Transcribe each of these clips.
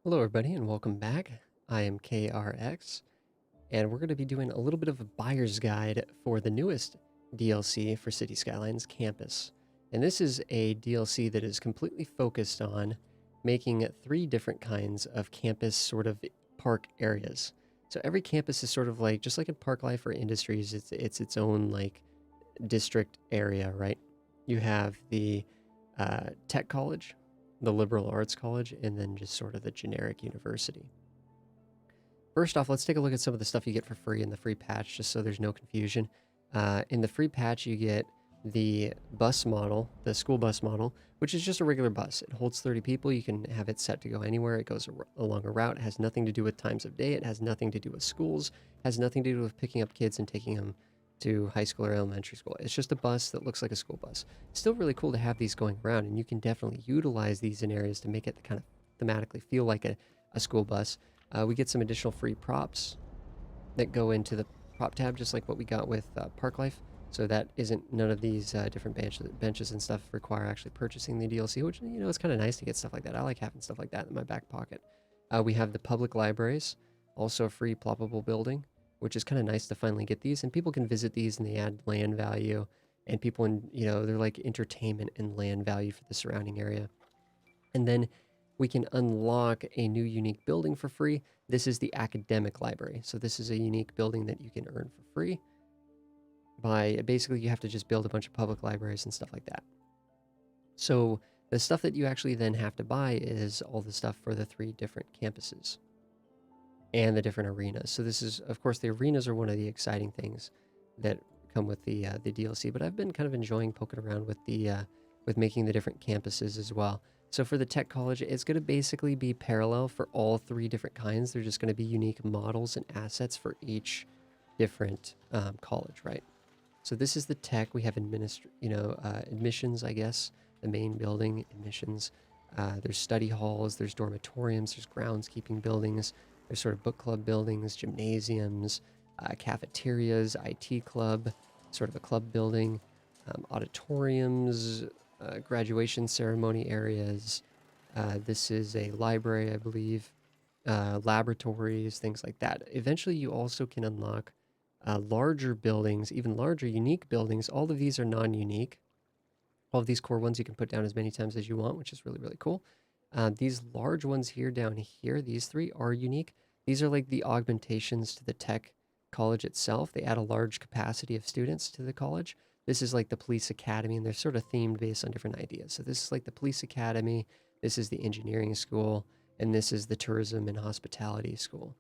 Hello, everybody, and welcome back. I am KRX, and we're going to be doing a little bit of a buyer's guide for the newest DLC for Cities Skylines Campus. And this is a DLC that is completely focused on making three different kinds of campus sort of park areas. So every campus is sort of like, just like in Park Life or Industries, it's its own like district area, right? You have the tech college, the liberal arts college, and then just sort of the generic university. First off, let's take a look at some of the stuff you get for free in the free patch, just so there's no confusion. In the free patch, you get the bus model, the school bus model, which is just a regular bus. It holds 30 people. You can have it set to go anywhere. It goes along a route. It has nothing to do with times of day. It has nothing to do with schools. It has nothing to do with picking up kids and taking them to high school or elementary school. It's just a bus that looks like a school bus. It's still really cool to have these going around, and you can definitely utilize these in areas to make it kind of thematically feel like a school bus. We get some additional free props that go into the prop tab, just like what we got with Park Life. So that isn't none of these different benches and stuff require actually purchasing the DLC, which it's kind of nice to get stuff like that. I like having stuff like that in my back pocket. We have the public libraries, also a free ploppable building, which is kind of nice to finally get these, and people can visit these and they add land value, and people they're like entertainment and land value for the surrounding area. And then we can unlock a new unique building for free. This is the academic library. So this is a unique building that you can earn for free by basically you have to just build a bunch of public libraries and stuff like that. So the stuff that you actually then have to buy is all the stuff for the three different campuses and the different arenas. So this is, of course, the arenas are one of the exciting things that come with the DLC. But I've been kind of enjoying poking around with the with making the different campuses as well. So for the tech college, it's going to basically be parallel for all three different kinds. They're just going to be unique models and assets for each different college, right? So this is the tech. We have admissions, I guess, the main building, admissions. There's study halls, there's dormitoriums, there's groundskeeping buildings, there's sort of book club buildings, gymnasiums, cafeterias, IT club, sort of a club building, auditoriums, graduation ceremony areas. This is a library, I believe, laboratories, things like that. Eventually, you also can unlock larger buildings, even larger unique buildings. All of these are non-unique. All of these core ones you can put down as many times as you want, which is really, really cool. These large ones here down here, these three are unique. These are like the augmentations to the tech college itself. They add a large capacity of students to the college. This is like the police academy, and they're sort of themed based on different ideas. So this is like the police academy, this is the engineering school, and this is the tourism and hospitality school.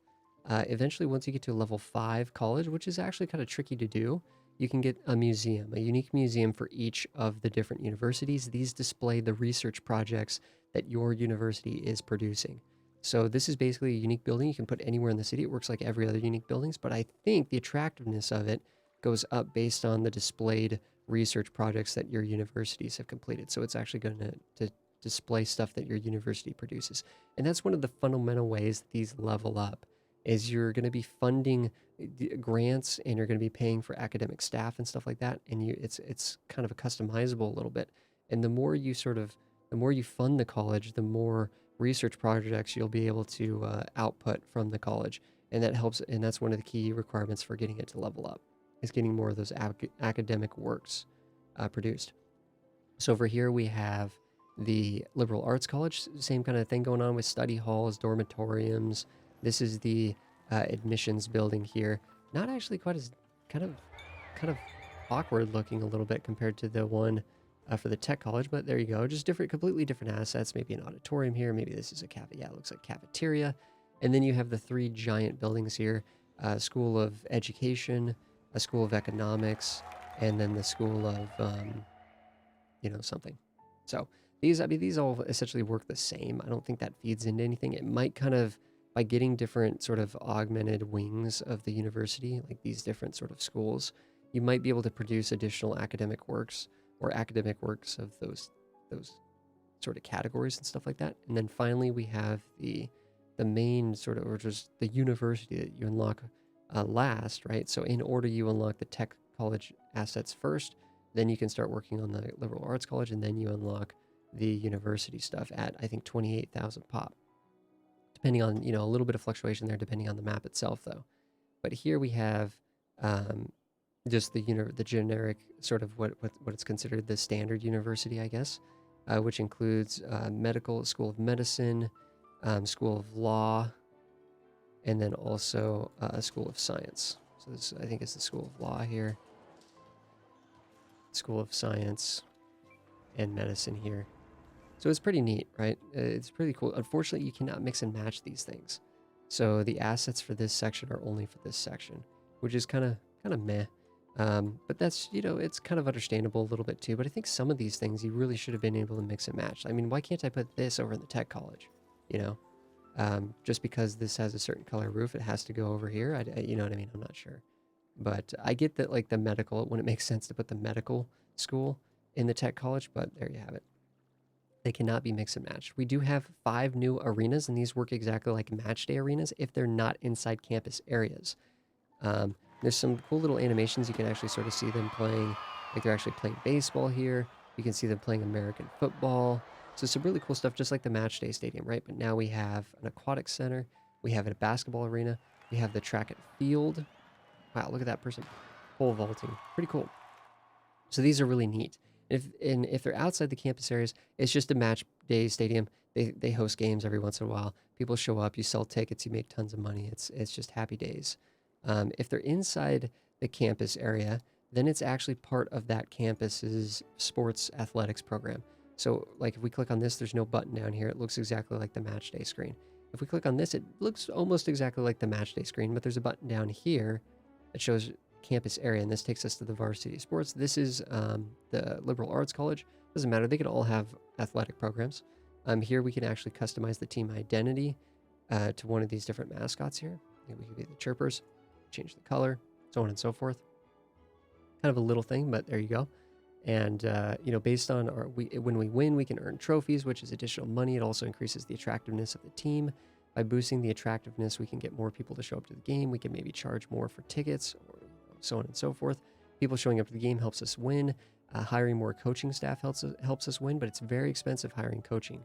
Eventually, once you get to a level 5 college, which is actually kind of tricky to do, you can get a museum, a unique museum for each of the different universities. These display the research projects that your university is producing. So this is basically a unique building you can put anywhere in the city. It works like every other unique buildings, but I think the attractiveness of it goes up based on the displayed research projects that your universities have completed. So it's actually going to display stuff that your university produces. And that's one of the fundamental ways that these level up is you're going to be funding grants and you're going to be paying for academic staff and stuff like that, and it's kind of a customizable a little bit. And the more you fund the college, the more research projects you'll be able to output from the college, and that helps. And that's one of the key requirements for getting it to level up is getting more of those academic works produced. So over here we have the liberal arts college, same kind of thing going on with study halls, dormitoriums. This is the admissions building here. Not actually quite as kind of kind of awkward looking a little bit compared to the one for the tech college, but there you go. Just different, completely different assets. Maybe an auditorium here. Maybe this is a cafe. Yeah, it looks like cafeteria. And then you have the three giant buildings here: School of Education, a School of Economics, and then the School of something. So these all essentially work the same. I don't think that feeds into anything. It might kind of, by getting different sort of augmented wings of the university, like these different sort of schools, you might be able to produce additional academic works or academic works of those sort of categories and stuff like that. And then finally we have the main sort of, or just the university that you unlock last, right? So in order, you unlock the tech college assets first, then you can start working on the liberal arts college, and then you unlock the university stuff at, I think, 28,000 pop, depending on, a little bit of fluctuation there depending on the map itself though. But here we have um, just the generic sort of what it's considered the standard university, I guess, which includes medical school of medicine, school of law, and then also a school of science. So this I think is the school of law here, school of science, and medicine here. So it's pretty neat, right? It's pretty cool. Unfortunately, you cannot mix and match these things. So the assets for this section are only for this section, which is kind of meh. But that's, it's kind of understandable a little bit too. But I think some of these things you really should have been able to mix and match. I mean, why can't I put this over in the tech college? You know, just because this has a certain color roof, it has to go over here. You know what I mean? I'm not sure. But I get that, like the medical, when it makes sense to put the medical school in the tech college, but there you have it. They cannot be mixed and matched. We do have 5 new arenas, and these work exactly like match day arenas if they're not inside campus areas. There's some cool little animations. You can actually sort of see them playing, like they're actually playing baseball here. You can see them playing American football. So some really cool stuff, just like the match day stadium, right? But now we have an aquatic center. We have a basketball arena. We have the track and field. Wow, look at that person pole vaulting. Pretty cool. So these are really neat. If they're outside the campus areas, it's just a match day stadium. They host games every once in a while. People show up. You sell tickets. You make tons of money. It's just happy days. If they're inside the campus area, then it's actually part of that campus's sports athletics program. So, like if we click on this, there's no button down here. It looks exactly like the match day screen. If we click on this, it looks almost exactly like the match day screen, but there's a button down here that shows campus area, and this takes us to the Varsity Sports. This is the liberal arts college. Doesn't matter, they could all have athletic programs. Here we can actually customize the team identity to one of these different mascots here. We could be the chirpers, change the color, so on and so forth. Kind of a little thing, but there you go. And based on when we win, we can earn trophies, which is additional money. It also increases the attractiveness of the team. By boosting the attractiveness, we can get more people to show up to the game. We can maybe charge more for tickets, or so on and so forth. People showing up to the game helps us win. Hiring more coaching staff helps us win, but it's very expensive hiring coaching.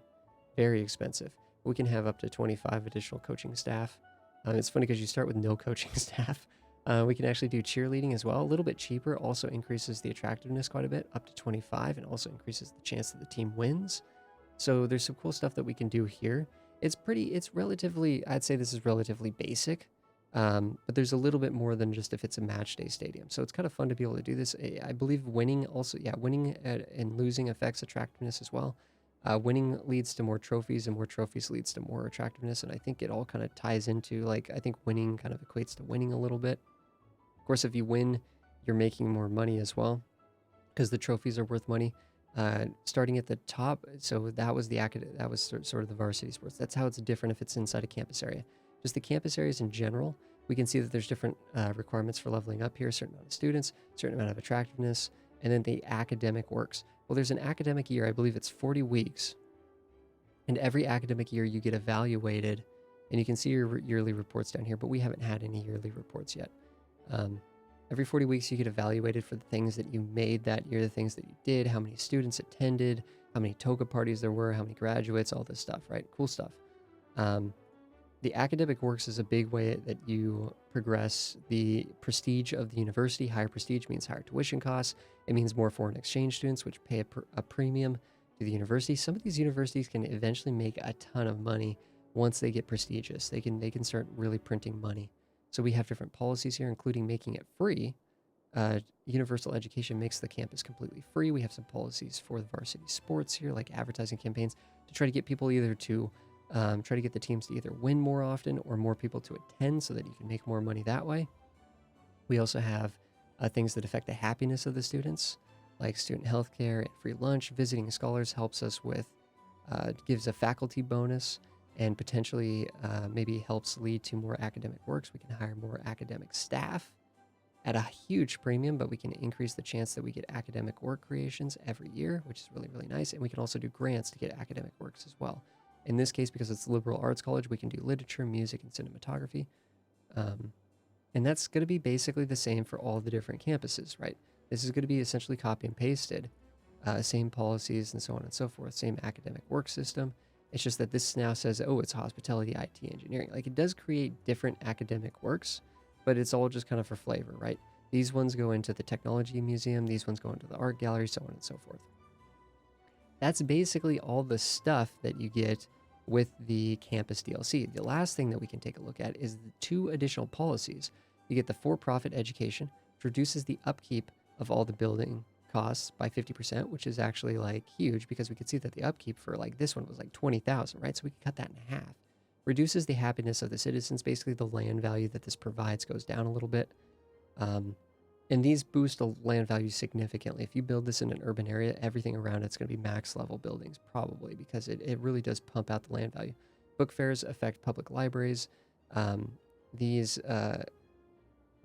Very expensive. We can have up to 25 additional coaching staff. It's funny because you start with no coaching staff. We can actually do cheerleading as well. A little bit cheaper, also increases the attractiveness quite a bit, up to 25, and also increases the chance that the team wins. So there's some cool stuff that we can do here. It's relatively, I'd say this is relatively basic, but there's a little bit more than just if it's a match day stadium. So it's kind of fun to be able to do this. I believe winning also, winning and losing affects attractiveness as well. Winning leads to more trophies, and more trophies leads to more attractiveness. And I think it all kind of ties into, like, I think winning kind of equates to winning a little bit. Of course, if you win, you're making more money as well, because the trophies are worth money. Starting at the top, so that was sort of the varsity sports. That's how it's different if it's inside a campus area. Just the campus areas in general, we can see that there's different requirements for leveling up here, a certain amount of students, a certain amount of attractiveness, and then the academic works. Well, there's an academic year, I believe it's 40 weeks, and every academic year you get evaluated, and you can see your yearly reports down here, but we haven't had any yearly reports yet. Every 40 weeks you get evaluated for the things that you made that year, the things that you did, how many students attended, how many toga parties there were, how many graduates, all this stuff, right? Cool stuff. The academic works is a big way that you progress the prestige of the university. Higher prestige means higher tuition costs. It means more foreign exchange students, which pay a premium to the university. Some of these universities can eventually make a ton of money once they get prestigious. They can start really printing money. So we have different policies here, including making it free. Universal education makes the campus completely free. We have some policies for the varsity sports here, like advertising campaigns, to try to get people either to try to get the teams to either win more often or more people to attend so that you can make more money that way. We also have things that affect the happiness of the students, like student health care and free lunch. Visiting scholars helps us with, gives a faculty bonus, and potentially maybe helps lead to more academic works. We can hire more academic staff at a huge premium, but we can increase the chance that we get academic work creations every year, which is really, really nice. And we can also do grants to get academic works as well. In this case, because it's a liberal arts college, we can do literature, music, and cinematography. And that's going to be basically the same for all the different campuses, right? This is going to be essentially copy and pasted, same policies and so on and so forth, same academic work system. It's just that this now says, oh, it's hospitality, IT, engineering. Like it does create different academic works, but it's all just kind of for flavor, right? These ones go into the technology museum, these ones go into the art gallery, so on and so forth. That's basically all the stuff that you get with the campus DLC. The last thing that we can take a look at is the two additional policies. You get the for-profit education, which reduces the upkeep of all the building costs by 50%, which is actually like huge because we could see that the upkeep for like this one was like 20,000, right? So we could cut that in half. Reduces the happiness of the citizens. Basically, the land value that this provides goes down a little bit. And these boost the land value significantly. If you build this in an urban area, everything around it's going to be max level buildings, probably, because it really does pump out the land value. Book fairs affect public libraries. These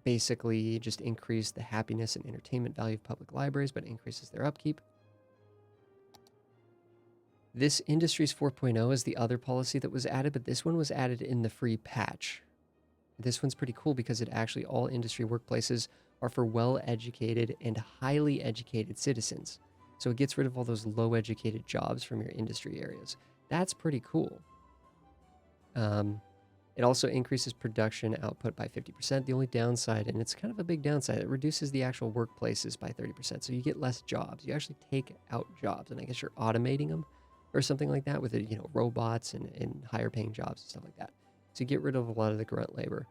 basically just increase the happiness and entertainment value of public libraries, but increases their upkeep. This Industries 4.0 is the other policy that was added, but this one was added in the free patch. This one's pretty cool because it actually, all industry workplaces are for well-educated and highly educated citizens. So it gets rid of all those low-educated jobs from your industry areas. That's pretty cool. It also increases production output by 50%. The only downside, and it's kind of a big downside, it reduces the actual workplaces by 30%. So you get less jobs. You actually take out jobs, and I guess you're automating them or something like that with robots and higher paying jobs and stuff like that. So you get rid of a lot of the grunt labor.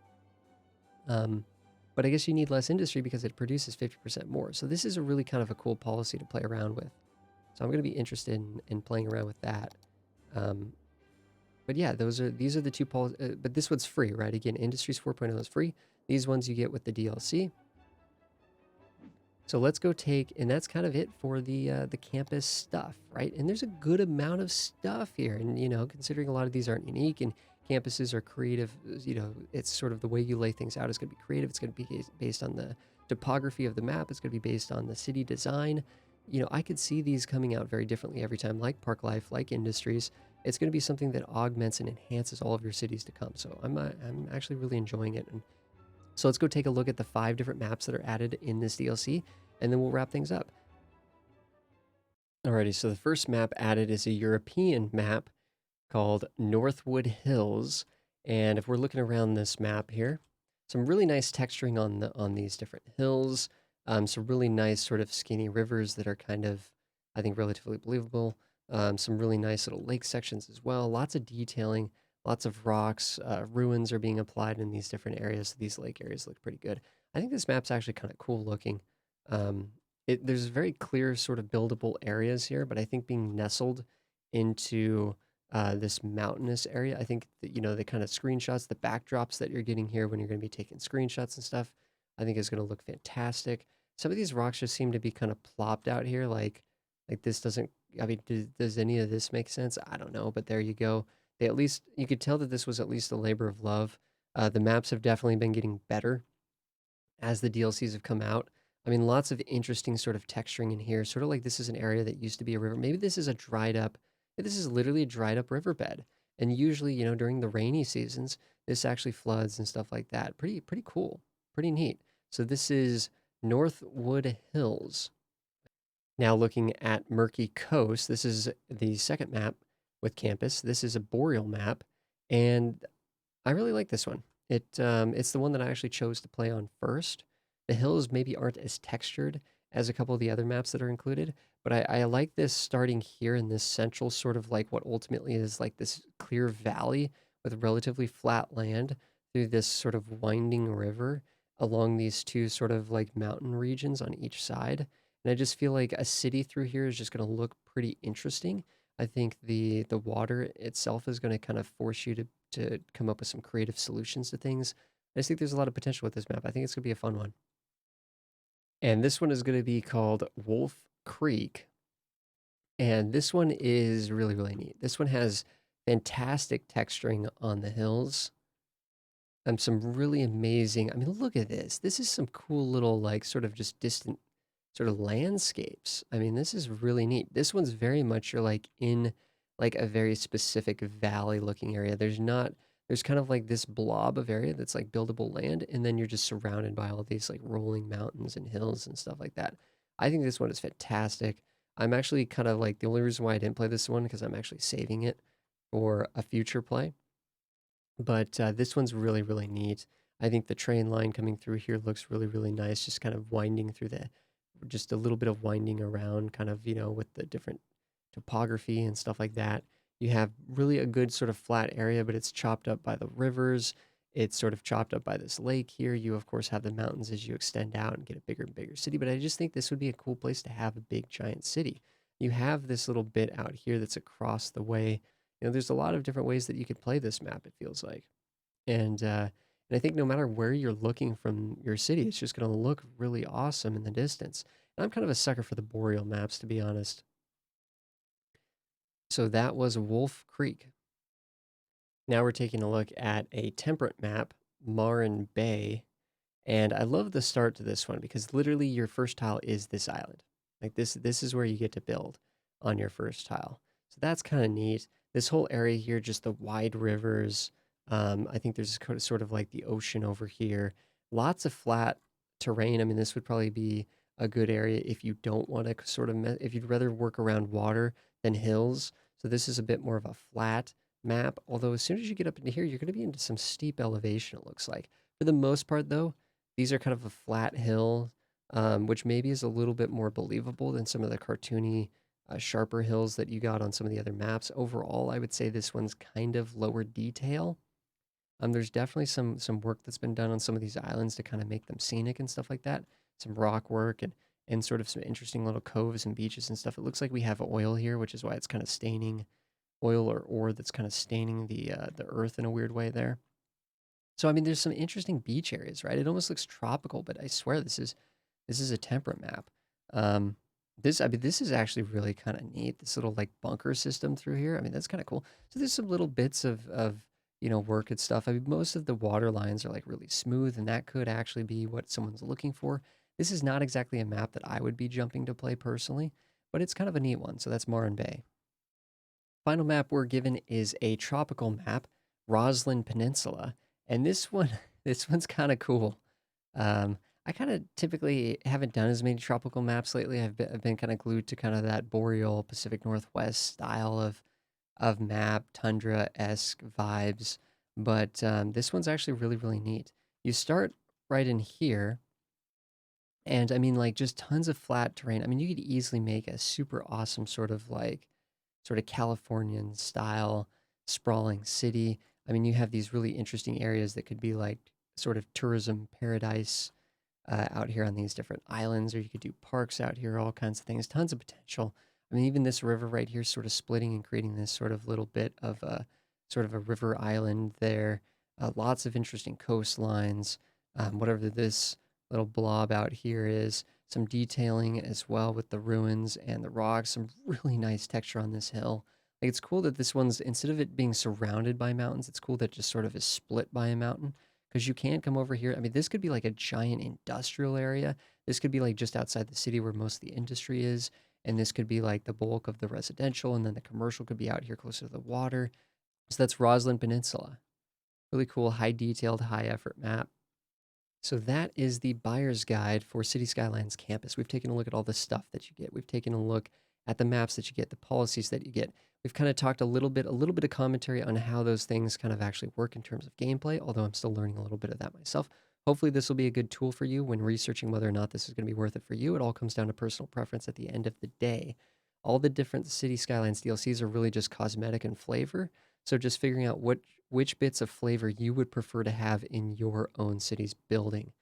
But I guess you need less industry because it produces 50% more. So this is a really kind of a cool policy to play around with. So I'm going to be interested in playing around with that. But yeah, these are the two policies. But this one's free, right? Again, Industries 4.0 is free. These ones you get with the DLC. So let's go take, and that's kind of it for the campus stuff, right? And there's a good amount of stuff here, and considering a lot of these aren't unique and campuses are creative, it's sort of the way you lay things out is going to be creative. It's going to be based on the topography of the map. It's going to be based on the city design. I could see these coming out very differently every time, like Park Life, like Industries. It's going to be something that augments and enhances all of your cities to come. So I'm actually really enjoying it. And so let's go take a look at the 5 different maps that are added in this DLC, and then we'll wrap things up. Alrighty, so the first map added is a European map called Northwood Hills. And if we're looking around this map here, some really nice texturing on these different hills. Some really nice sort of skinny rivers that are kind of, I think, relatively believable. Some really nice little lake sections as well. Lots of detailing, lots of rocks. Ruins are being applied in these different areas. So these lake areas look pretty good. I think this map's actually kind of cool looking. There's very clear sort of buildable areas here, but I think being nestled into this mountainous area, I think that, the kind of screenshots, the backdrops that you're getting here when you're going to be taking screenshots and stuff, I think is going to look fantastic. Some of these rocks just seem to be kind of plopped out here, like this doesn't. I mean, does any of this make sense? I don't know, but there you go. At least you could tell that this was at least a labor of love. The maps have definitely been getting better as the DLCs have come out. I mean, lots of interesting sort of texturing in here, sort of like this is an area that used to be a river. Maybe this is a dried up, this is literally a dried up riverbed. And usually, during the rainy seasons, this actually floods and stuff like that. Pretty cool, pretty neat. So this is Northwood Hills. Now looking at Murky Coast, this is the second map with campus. This is a boreal map, and I really like this one. It's the one that I actually chose to play on first. The hills maybe aren't as textured as a couple of the other maps that are included, but I like this starting here in this central sort of like what ultimately is like this clear valley with relatively flat land through this sort of winding river along these two sort of like mountain regions on each side. And I just feel like a city through here is just going to look pretty interesting. I think the water itself is going to kind of force you to come up with some creative solutions to things. I just think there's a lot of potential with this map. I think it's going to be a fun one. And this one is going to be called Wolf Creek. And this one is really, really neat. This one has fantastic texturing on the hills. Some really amazing, I mean, look at this. This is some cool little, like, sort of just distant sort of landscapes. I mean, this is really neat. This one's very much you're like in like a very specific valley looking area. There's kind of like this blob of area that's like buildable land, and then you're just surrounded by all these like rolling mountains and hills and stuff like that. I think this one is fantastic. I'm actually kind of like the only reason why I didn't play this one because I'm actually saving it for a future play. But this one's really, really neat. I think the train line coming through here looks really, really nice, just kind of winding through just a little bit of winding around, kind of, with the different topography and stuff like that. You have really a good sort of flat area, but it's chopped up by the rivers. It's sort of chopped up by this lake here. You, of course, have the mountains as you extend out and get a bigger and bigger city. But I just think this would be a cool place to have a big, giant city. You have this little bit out here that's across the way. There's a lot of different ways that you could play this map, it feels like. And I think no matter where you're looking from your city, it's just going to look really awesome in the distance. And I'm kind of a sucker for the boreal maps, to be honest. So that was Wolf Creek. Now we're taking a look at a temperate map, Marin Bay. And I love the start to this one because literally your first tile is this island. Like this is where you get to build on your first tile. So that's kind of neat. This whole area here, just the wide rivers. I think there's sort of like the ocean over here. Lots of flat terrain. I mean, this would probably be a good area if you don't want to sort of, if you'd rather work around water than hills. So this is a bit more of a flat map. Although as soon as you get up into here, you're going to be into some steep elevation, it looks like. For the most part, though, these are kind of a flat hill, which maybe is a little bit more believable than some of the cartoony, sharper hills that you got on some of the other maps. Overall, I would say this one's kind of lower detail. There's definitely some work that's been done on some of these islands to kind of make them scenic and stuff like that. Some rock work and sort of some interesting little coves and beaches and stuff. It looks like we have oil here, which is why it's kind of staining oil or ore that's kind of staining the earth in a weird way there. So I mean, there's some interesting beach areas, right? It almost looks tropical, but I swear this is a temperate map. Um, this is actually really kind of neat. This little like bunker system through here. I mean, that's kind of cool. So there's some little bits of work and stuff. I mean, most of the water lines are like really smooth, and that could actually be what someone's looking for. This is not exactly a map that I would be jumping to play personally, but it's kind of a neat one. So that's Marin Bay. Final map we're given is a tropical map, Roslyn Peninsula, and this one this one's kind of cool. I kind of typically haven't done as many tropical maps lately. I've been kind of glued to kind of that boreal Pacific Northwest style of map, tundra-esque vibes. But this one's actually really, really neat. You start right in here, and I mean, like, just tons of flat terrain. I mean, you could easily make a super awesome sort of Californian style sprawling city. I mean, you have these really interesting areas that could be like sort of tourism paradise out here on these different islands, or you could do parks out here, all kinds of things, tons of potential. I mean, even this river right here, sort of splitting and creating this sort of little bit of a sort of a river island there. Lots of interesting coastlines. Whatever this little blob out here is, some detailing as well with the ruins and the rocks. Some really nice texture on this hill. Like it's cool that this one's instead of it being surrounded by mountains, it's cool that it just sort of is split by a mountain because you can come over here. I mean, this could be like a giant industrial area. This could be like just outside the city where most of the industry is. And this could be like the bulk of the residential, and then the commercial could be out here closer to the water. So that's Roslyn Peninsula. Really cool, high detailed, high effort map. So that is the buyer's guide for City Skylines campus. We've taken a look at all the stuff that you get. We've taken a look at the maps that you get, the policies that you get. We've kind of talked a little bit of commentary on how those things kind of actually work in terms of gameplay, although I'm still learning a little bit of that myself. Hopefully this will be a good tool for you when researching whether or not this is going to be worth it for you. It all comes down to personal preference at the end of the day. All the different City Skylines DLCs are really just cosmetic and flavor. So just figuring out which bits of flavor you would prefer to have in your own city's building.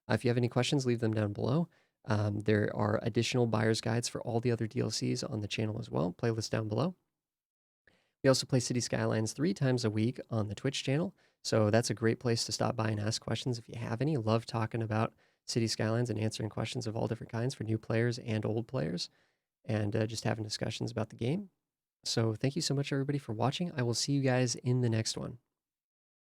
If you have any questions, leave them down below. There are additional buyer's guides for all the other DLCs on the channel as well. Playlist down below. We also play City Skylines 3 times a week on the Twitch channel, so that's a great place to stop by and ask questions if you have any. Love talking about City Skylines and answering questions of all different kinds for new players and old players, and just having discussions about the game. So thank you so much, everybody, for watching. I will see you guys in the next one.